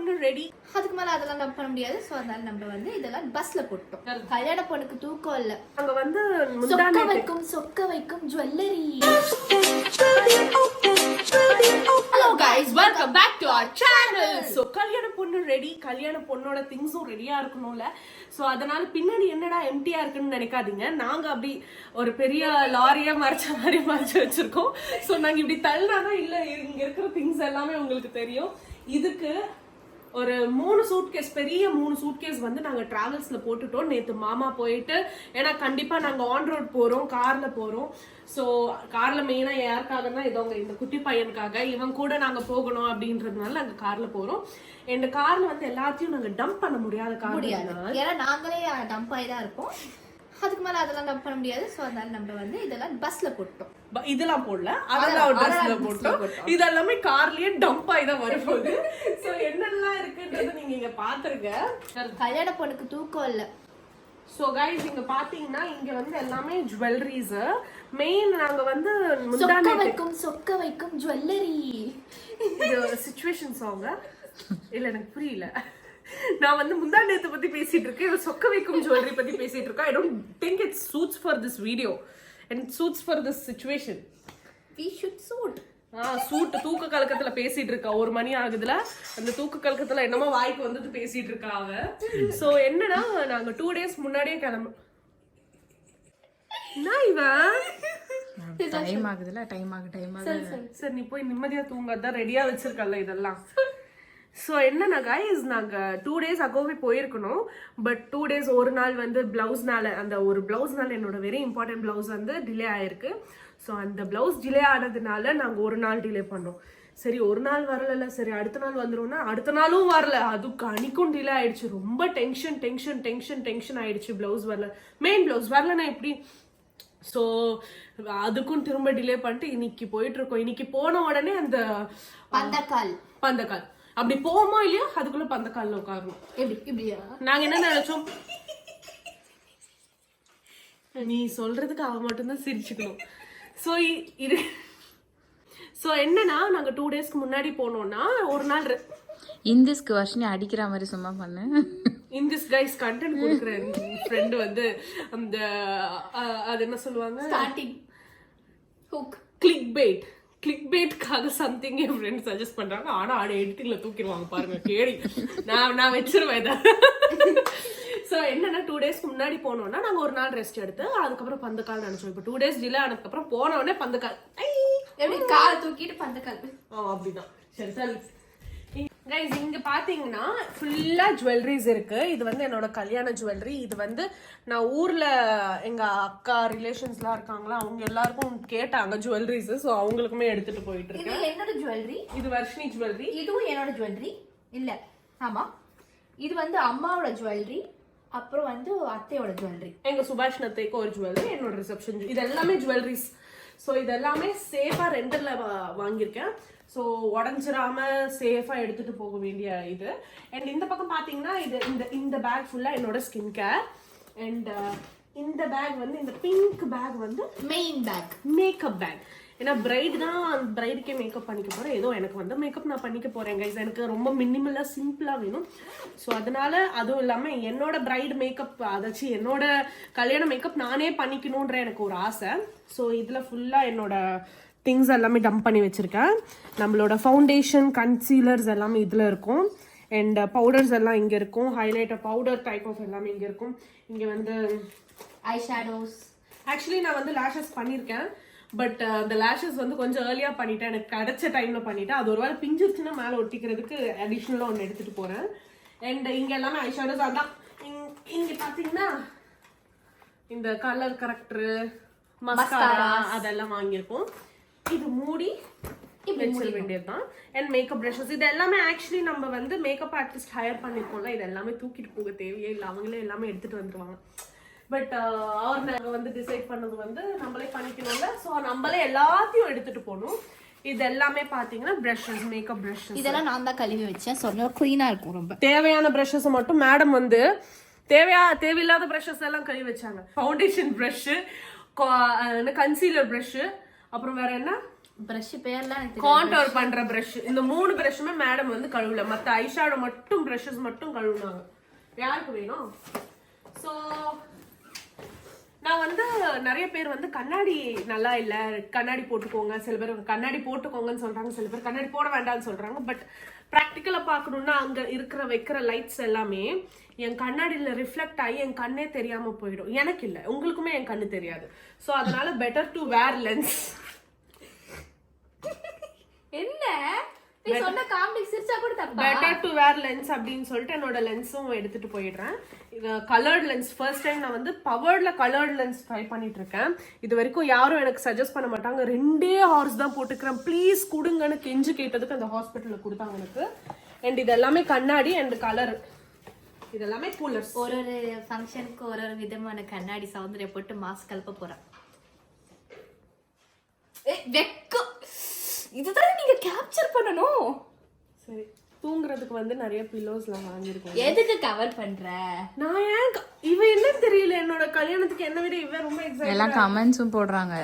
பொண்ணு ரெடி. அதுக்கு மேல அதெல்லாம் டம்ப் பண்ண முடியாது. சோ அதனால நம்ம வந்து இதெல்லாம் பஸ்ல போட்டோம். கல்யாண பொண்ணுக்கு தூக்கம் இல்ல. அங்க வந்து சொக்க வைக்கும் jewellery. Hello guys, welcome back to our channel. So கல்யாண பொண்ணு ரெடி. கல்யாண பொண்ணோட திங்ஸும் ரெடியா இருக்கணும்ல. சோ அதனால பின்னாடி என்னடா எம்டியா இருக்குன்னு நினைக்காதீங்க. நாங்க அப்படி ஒரு பெரிய லாரியா மறைச்ச மாதிரி மறைச்சு வச்சிருக்கோம். சோ நாங்க இப்படி தள்ளினாதான் இல்ல இங்க இருக்கிற திங்ஸ் எல்லாமே உங்களுக்கு தெரியும். இதுக்கு ஒரு 3 சூட்கேஸ், பெரிய 3 சூட்கேஸ் வந்து நாங்க டிராவல்ஸ்ல போட்டுட்டோம். நேத்து மாமா போயிட்டு, ஏன்னா கண்டிப்பா நாங்க ஆன் ரோட் போறோம், கார்ல போறோம். சோ கார்ல மெயினா யாருக்காகனா இதவங்க இந்த குட்டி பையனுக்காக, இவன் கூட நாங்க போகணும் அப்படின்றதுனால நாங்க கார்ல போறோம். இந்த கார்ல வந்து எல்லாத்தையும் நாங்க டம்ப் பண்ண முடியாத காரணம், ஏன்னா நாங்களே டம்ப் ஆகி தான் இருப்போம். அதுக்கு மேல அதெல்லாம் டம்ப் பண்ண முடியாது. சோ அதனால நம்ம வந்து இதெல்லாம் பஸ்ல போட்டோம். இதெல்லாம் போடல, அதெல்லாம் பஸ்ல போட்டோம். இதெல்லாமே கார்லயே டம்ப் ஆகி தான் வரும்போது. சோ என்னெல்லாம் இருக்குன்றது நீங்க இங்க பாத்துருங்க. கல்யாண பொண்ணுக்கு தூக்கம் இல்ல. சோ கைஸ் இங்க பாத்தீங்கன்னா இங்க வந்து எல்லாமே ஜுவல்லரிஸ். மெயின் நாங்க வந்து சொக்க வைக்கும் ஜுவல்லரி. இது சிச்சுவேஷன் சாங் இல்ல, எனக்கு புரியல. நான் வந்து முந்தா நேத்து பத்தி பேசிட்டு இருக்கேன், இவ சொக்க வைக்கும் ஜுவல்லரி பத்தி பேசிட்டு இருக்கா. I don't think it suits for this video and suits for this situation. We should suit. Suit தூக்க கலக்கத்துல பேசிட்டு இருக்கா. 1 மணி ஆகுதுல, அந்த தூக்க கலக்கத்துல என்னமோ வாய்க்கு வந்துட்டு பேசிட்டு இருக்கா அவ. சோ என்னன்னா நாங்க 2 days முன்னாடியே கிளம்பு. டைம் ஆகுதுல, டைம் ஆகுது. சரி நீ போய் நிம்மதியா தூங்கதான் ரெடியா வச்சிருக்கல இதெல்லாம். ஸோ என்னன்னா கைஸ், நாங்கள் 2 days அகோவே போயிருக்கணும். பட் 2 days ஒரு நாள் வந்து பிளவுஸ்னால, அந்த ஒரு பிளவுஸ்னால என்னோட வெரி இம்பார்ட்டன்ட் பிளவுஸ் வந்து டிலே ஆயிருக்கு. ஸோ அந்த பிளவுஸ் டிலே ஆனதுனால நாங்கள் ஒரு நாள் டிலே பண்ணோம். சரி ஒரு நாள் வரல, சரி அடுத்த நாள் வந்துடும்னா அடுத்த நாளும் வரல. அதுக்கு அன்னைக்கும் டிலே ஆயிடுச்சு. ரொம்ப டென்ஷன் ஆயிடுச்சு. பிளவுஸ் வரல, மெயின் பிளவுஸ் வரலன்னா எப்படி. ஸோ அதுக்கும் திரும்ப டிலே பண்ணிட்டு இன்னைக்கு போயிட்டு இருக்கோம். இன்னைக்கு போன உடனே அந்த பந்தக்கால் அப்படி போவோமா இல்லையா, அதுக்குள்ள பந்தக்கால்ல உட்காரணும். இப்படியா நாங்க என்ன நினைச்சோம், நீ சொல்றதுக்கு அவ மட்டும்தான் சிரிச்சுக்கணும். சோ என்னன்னா நாங்க 2 daysக்கு முன்னாடி போனோம்னா ஒரு நாள் இந்திஸ்க்கு வர்ஷினி அடிக்கிற மாதிரி சும்மா பண்ணு. இந்திஸ் கைஸ் கண்டென்ட் கொடுக்குற ஃப்ரெண்ட் வந்து அந்த அது என்ன சொல்லுவாங்க, ஸ்டார்டிங் ஹூக், கிளிக் பேட்காக சம்திங் என் ஃப்ரெண்ட் சஜஸ்ட் பண்றாங்க. ஆனா எடிட்டிங்ல தூக்கிடுவாங்க பாருங்க, கேடி நான் வச்சிருவேன் இதை. ஸோ என்னன்னா 2 daysக்கு முன்னாடி போனோம்னா நாங்கள் ஒரு நாள் ரெஸ்ட் எடுத்து அதுக்கப்புறம் பந்தக்கால் நினைச்சோம். இப்போ 2 days டிலே ஆனதுக்கப்புறம் போன உடனே பந்தக்கால், எப்படி கால் தூக்கிட்டு பந்தக்கால். அப்படிதான். சரி சரி கைஸ், இங்க பாத்தீங்கன்னா ஃபுல்லா ஜுவல்லரிஸ் இருக்கு. இது வந்து என்னோட கல்யாண ஜுவல்லரி. இது வந்து நான் ஊர்ல எங்க அக்கா ரிலேஷன்ஸ்லாம் இருக்காங்களா, அவங்க எல்லாருக்கும் கேட்டாங்க ஜுவல்லரிஸ். ஸோ அவங்களுக்குமே எடுத்துட்டு போயிட்டு இருக்கேன். என்னோட ஜுவல்லரி, இது வர்ஷினி ஜுவல்லரி. இதுவும் என்னோட ஜுவல்லரி இல்ல, ஆமா இது வந்து அம்மாவோட ஜுவல்லரி, அப்புறம் வந்து அத்தையோட ஜுவல்லரி, எங்க சுபாஷ் அத்தைக்கு ஒரு ஜுவல்லரி, என்னோட ரிசப்ஷன். இது எல்லாமே ஜுவல்லரிஸ். ஸோ இதெல்லாமே சேஃபா ரெண்டர்ல வாங்கியிருக்கேன். ஸோ உடஞ்சிராம சேஃபா எடுத்துட்டு போக வேண்டிய இது. அண்ட் இந்த பக்கம் பாத்தீங்கன்னா இது இந்த பேக் ஃபுல்லா என்னோட ஸ்கின் கேர். அண்ட் இந்த பேக் வந்து இந்த பிங்க் பேக் வந்து மெயின் பேக், மேக்கப் பேக். ஏன்னா பிரைடு தான், பிரைடுக்கே மேக்கப் பண்ணிக்க போறேன். ஏதோ எனக்கு வந்து மேக்கப் நான் பண்ணிக்க போறேன் கைஸ். எனக்கு ரொம்ப மினிமலா சிம்பிளா வேணும். ஸோ அதனால அதுவும் இல்லாம என்னோட பிரைடு மேக்கப், அதாச்சும் என்னோட கல்யாண மேக்கப் நானே பண்ணிக்கணும்ன்ற எனக்கு ஒரு ஆசை. ஸோ இதுல ஃபுல்லா என்னோட திங்ஸ் எல்லாமே டம்ப் பண்ணி வச்சிருக்கேன். நம்மளோட ஃபவுண்டேஷன், கன்சீலர்ஸ் எல்லாமே இதுல இருக்கும். அண்ட் பவுடர்ஸ் எல்லாம் இங்க இருக்கும். ஹைலைட்டர் பவுடர் டைப் ஆஃப் எல்லாமே இங்க இருக்கும். இங்க வந்து ஐ ஷேடோஸ். ஆக்சுவலி நான் வந்து லேஷஸ் பண்ணியிருக்கேன். பட் அந்த லேஷஸ் வந்து கொஞ்சம் ஏர்லியா பண்ணிட்டேன், எனக்கு கிடைச்ச டைம்ல பண்ணிட்டேன். அது ஒரு வேளை பிஞ்சிருச்சுன்னா மேல ஒட்டிக்கிறதுக்கு அடிஷ்னலா ஒன்று எடுத்துட்டு போறேன். அண்ட் இங்க எல்லாமே ஐ ஷேடோஸ். அதான் இங்க பாத்தீங்கன்னா இந்த கலர் கரெக்டர், மஸ்காரா அதெல்லாம் வாங்கியிருக்கோம். இது மூடி வச்சிட வேண்டியதுதான். அண்ட் மேக்கப் ப்ரஷஸ் இது எல்லாமே ஆக்சுவலி நம்ம வந்து மேக்கப் ஆர்டிஸ்ட் ஹையர் பண்ணிருக்கோம்ல, இது எல்லாமே தூக்கிட்டு போக தேவையே இல்லை, அவங்களே எல்லாமே எடுத்துட்டு வந்துருவாங்க. பட் அவர் நாங்கள் வந்து டிசைட் பண்ணது வந்து நம்மளே பண்ணிக்கணும்ல. ஸோ நம்மளே எல்லாத்தையும் எடுத்துட்டு போகணும். இது எல்லாமே பாத்தீங்கன்னா பிரஷஸ், மேக்கப் பிரஷஸ். இதெல்லாம் நான் தான் கழுவி வச்சேன். சொன்னா க்ளீனா இருக்கும். ரொம்ப தேவையான பிரஷஸ் மட்டும் மேடம் வந்து தேவையில்லாத பிரஷஸ் எல்லாம் கழுவி வச்சாங்க. ஃபவுண்டேஷன் பிரஷ், கன்சீலர் பிரஷ், அப்புறம் வேற என்ன பிரஷ் பேர்லாம் எனக்கு கான்டோர் பண்ற பிரஷ். இந்த 3 பிரஷுமே மேடம் வந்து கழுவல, மத்த ஐஷேடோ மட்டும் பிரஷஸ் மட்டும் கழுவுனாங்க. யாருக்கு வேணும்? சோ நான் வந்து நிறைய பேர் வந்து கண்ணாடி நல்லா இல்ல, கண்ணாடி போட்டுக்கோங்க, சில பேர் கண்ணாடி போட்டுக்கோங்கன்னு சொல்றாங்க, சில பேர் கண்ணாடி போட வேண்டாம்னு சொல்றாங்க. பட் ப்ராக்டிக்கலா பார்க்கணும்னா அங்க வைக்கிற லைட்ஸ் எல்லாமே என் கண்ணாடியில ரிஃப்ளெக்ட் ஆகி என் கண்ணே தெரியாம போயிடும். எனக்கு இல்ல, உங்களுக்குமே என் கண்ணு தெரியாது. சோ அதனால பெட்டர் டு வேர் லென்ஸ். என்ன நீ சொன்ன காமெடி சிரிச்சா கூட தப்பா? பெட்டர் டு வேர் லென்ஸ் அப்படின்னு சொல்லிட்டு என்னோட லென்ஸும் எடுத்துட்டு போயிடுறேன். கலர்ட் லென்ஸ் ஃபர்ஸ்ட் டைம் நான் வந்து பவர்ட்ல கலர்ட் லென்ஸ் ட்ரை பண்ணிட்டு இருக்கேன். இது வரைக்கும் யாரும் எனக்கு சஜஸ்ட் பண்ண மாட்டாங்க. 2 ஹார்ஸ் தான் போட்டுக்கிறேன், ப்ளீஸ் கொடுங்கன்னு கெஞ்சு கேட்டதுக்கு அந்த ஹாஸ்பிட்டல்ல கொடுத்தாங்க எனக்கு. அண்ட் இது எல்லாமே கண்ணாடி அண்ட் கலர், இது எல்லாமே கூலர்ஸ். ஒரு ஃபங்க்ஷனுக்கு ஒரு விதமான கண்ணாடி சௌந்தர்யா போட்டு மாஸ்க் கலப்ப போறேன். வெக்கம், இதுதான் நீங்க கேப்சர் பண்ணணும். சரி, தூங்குறதுக்கு வந்து நிறைய பில்லோஸ்லாம் வாங்கியிருக்கோம். எதுக்கு கவர் பண்ற? நான் ஏன் இவ என்ன தெரியல, என்னோட கல்யாணத்துக்கு என்ன விட இவ ரொம்ப எக்ஸைட்டட். எல்லாம் கமெண்ட்ஸும் போடுறாங்க,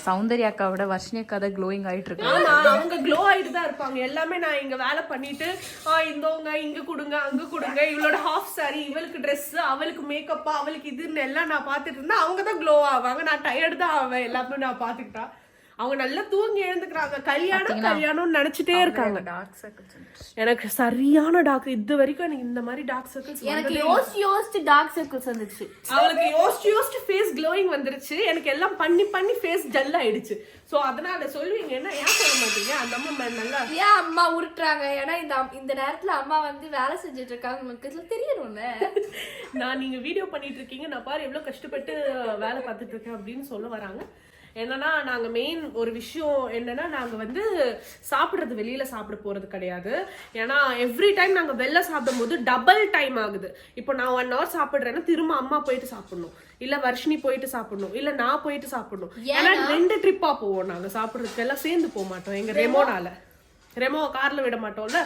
சௌந்தர்யா அக்காவோட வர்ஷினி அக்கா தான் க்ளோயிங் ஆயிட்டு இருக்கு. ஆமா, அவங்க க்ளோ ஆயிட்டு தான் இருப்பாங்க. எல்லாமே நான் இங்க வேலை பண்ணிட்டு இந்தவங்க இங்க கொடுங்க அங்க கொடுங்க, இவளோட ஹாஃப் சாரி, இவளுக்கு ட்ரெஸ், அவளுக்கு மேக்கப்பா, அவளுக்கு இதுன்னு எல்லாம் நான் பாத்துட்டு இருந்தா அவங்க தான் க்ளோ ஆவாங்க. நான் டயர்டு தான் ஆவேன், எல்லாமே நான் பாத்துக்கிட்டா. அவங்க நல்லா தூங்கி எழுந்துக்கிறாங்க. கல்யாணம் நினைச்சிட்டே இருக்காங்க. டார்க் சர்க்கிள்ஸ் எனக்கு சரியான டார்க், இது வரைக்கும் எனக்கு இந்த மாதிரி டார்க் சர்க்கிள்ஸ். எனக்கு யோசிச்சு டார்க் சர்க்கிள்ஸ் வந்துச்சு. அவளுக்கு யோசிச்சு ஃபேஸ் க்ளோயிங் வந்துருச்சு, எனக்கு எல்லாம் பண்ணி ஃபேஸ் ஜல் ஆயிடுச்சு. சோ அதனால சொல்லுவீங்க, என்ன ஏன் சொல்ல மாட்டீங்க? அந்த அம்மா நல்லா ஏன் அம்மா உருட்டுறாங்க? ஏன்னா இந்த நேரத்துல அம்மா வந்து வேலை செஞ்சுட்டு இருக்காங்க, உங்களுக்கு தெரியணும்ல. நான் நீங்க வீடியோ பண்ணிட்டு இருக்கீங்க, நான் பாரு எவ்வளவு கஷ்டப்பட்டு வேலை பார்த்துட்டு இருக்கேன் அப்படின்னு சொல்ல வராங்க. என்னன்னா நாங்க மெயின் ஒரு விஷயம் என்னன்னா, நாங்க வந்து சாப்பிடுறது வெளியில சாப்பிட போறது கிடையாது. ஏன்னா எவ்ரி டைம் நாங்க வெளில சாப்பிடும் போது டபுள் டைம் ஆகுது. இப்போ நான் 1 hour சாப்பிடுறேன்னா திரும்ப அம்மா போயிட்டு சாப்பிடணும், இல்ல வர்ஷினி போயிட்டு சாப்பிடணும், இல்ல நான் போயிட்டு சாப்பிடணும். ஏன்னா 2 ட்ரிப்பா போவோம் நாங்க சாப்பிடுறதுக்கு, எல்லாம் சேர்ந்து போக மாட்டோம். எங்க ரெமோ கார்ல விட மாட்டோம்ல.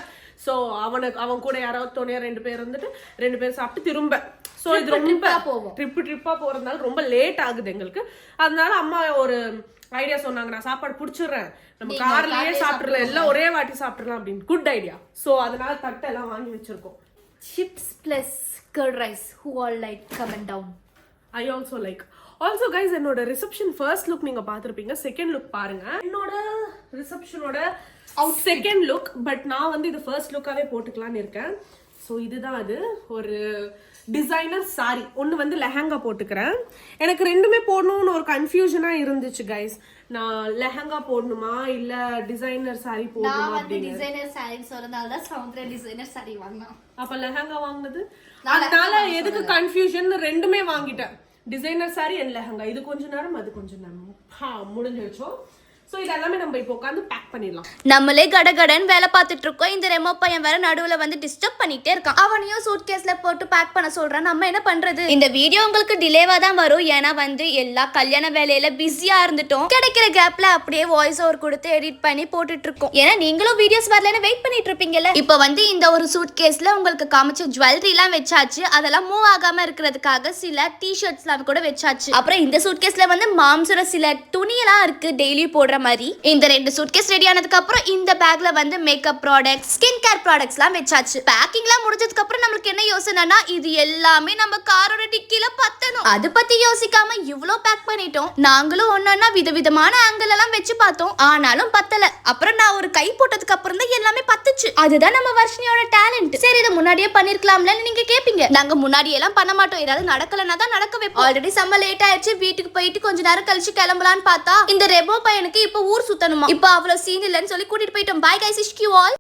சோ அவன் கூட யாராவது துணையா 2 பேர் இருந்துட்டு 2 பேர் சாப்பிட்டு திரும்ப. சோ இது ரொம்ப ட்ரிப்பா போறதுனால ரொம்ப லேட் ஆகுது எங்களுக்கு. அதனால அம்மா ஒரு ஐடியா சொன்னாங்க, நான் சாப்பாடு புடிச்சிடுறேன், நம்ம கார்லயே சாப்பிடலாம், எல்லாம் ஒரே வாட்டி சாப்பிடலாம் அப்படின்னு. Good idea. சோ அதனால தட்டை எல்லாம் வாங்கி வச்சிருக்கோம். Chips plus curd rice, who all like comment down. I also like. Also guys, என்னோட ரிசப்ஷன் ஃபர்ஸ்ட் லுக் நீங்க பாத்திருப்பீங்க, செகண்ட் லுக் பாருங்க. என்னோட ரிசப்ஷனோட செகண்ட் லுக், பட் நான் வந்து இது ஃபர்ஸ்ட் லுக்காவே போட்டுக்கலாம்னு இருக்கேன். ஸோ இதுதான் அது, ஒரு டிசைனர் சாரி. ஒன்று வந்து லெஹங்கா போட்டுக்கிறேன். எனக்கு 2மே போடணும்னு ஒரு கன்ஃபியூஷனா இருந்துச்சு கைஸ். நான் லெஹங்கா போடணுமா இல்ல டிசைனர் சாரி போடணுமா அப்படின்னு. டிசைனர் சாரி சொல்றதால தான் சௌந்தர்யா டிசைனர் சாரி வாங்கினா. அப்ப லெஹங்கா வாங்குனது அதனால எதுக்கு கன்ஃபியூஷன், 2மே வாங்கிட்டேன். Designer sorry and lehenga. இது கொஞ்ச நேரம் அது கொஞ்ச நேரம் முடிஞ்சு வச்சோம். சோ இதெல்லாமே நம்ம இப்போ உட்காந்து பேக் பண்ணிடலாம். நம்மளே கடகடன் வேலை பார்த்துட்டு இருக்கோம். இந்த ரெமோ பையன் வேற நடுவுல வந்து டிஸ்டர்ப் பண்ணிட்டே இருக்கான். அவனையும் சூட்கேஸ்ல போட்டு பேக் பண்ண சொல்றான். நம்ம என்ன பண்றது? இந்த வீடியோ உங்களுக்கு டிலேவா தான் வரும், ஏன்னா வந்து எல்லா கல்யாண வேலையில பிஸியா இருந்துட்டோம். கிடைக்கிற கேப்ல அப்படியே வாய்ஸ் ஓவர் கொடுத்து எடிட் பண்ணி போட்டுட்டு இருக்கோம். ஏன்னா நீங்களும் வீடியோஸ் வரலன்னு வெயிட் பண்ணிட்டு இருப்பீங்கல்ல. இப்போ வந்து இந்த ஒரு சூட்கேஸ்ல உங்களுக்கு காமிச்ச ஜுவல்லரி எல்லாம் வச்சாச்சு. அதெல்லாம் மூவ் ஆகாம இருக்கிறதுக்காக சில டிஷர்ட்ஸ் எல்லாம் கூட வச்சாச்சு. அப்புறம் இந்த சூட்கேஸ்ல வந்து மாம்சோட சில துணியெல்லாம் இருக்கு டெய்லி போடுற மாதிரி. இந்த 2 சூட்கேஸ் ரெடி ஆனதுக்கு அப்புறம் இந்த பேக்ல வந்து மேக்கப் ப்ராடக்ட்ஸ், ஸ்கின் கேர் ப்ராடக்ட்ஸ்லாம் வெச்சாச்சு. பேக்கிங்லாம் முடிஞ்சதுக்கு அப்புறம் நமக்கு என்ன யோசனைனா, இது எல்லாமே நம்ம காரோட டிக்கில பத்தணும். அது பத்தி யோசிக்காம இவ்ளோ பேக் பண்ணிட்டோம். நாங்களும் ஒன்னொன்னா விதவிதமான ஆங்கிள் எல்லாம் வெச்சு பார்த்தோம், ஆனாலும் பத்தல. அப்புறம் நான் ஒரு கை போட்டதுக்கு அப்புறம் தான் எல்லாமே பத்துச்சு. அதுதான் நம்ம வர்ஷினியோட டேலண்ட். சரி, இதை முன்னாடியே பண்ணிருக்கலாம்ல நீங்க கேப்பீங்க. நாங்க முன்னாடியே எல்லாம் பண்ண மாட்டோம், ஏதாவது நடக்கலன்னா தான் நடக்க வைப்போம். ஆல்ரெடி செம்ம லேட் ஆயிடுச்சு. வீட்டுக்கு போயிட்டு கொஞ்ச நேரம் கழிச்சு கிளம்பலான்னு பார்த்தா இந்த ரெபோ பையனுக்கு இப்ப ஊர் சுத்தணுமா. இப்ப அவ்வளவு சீன் இல்லன்னு சொல்லி கூட்டிட்டு போயிட்டோம். Bye guys, issue all.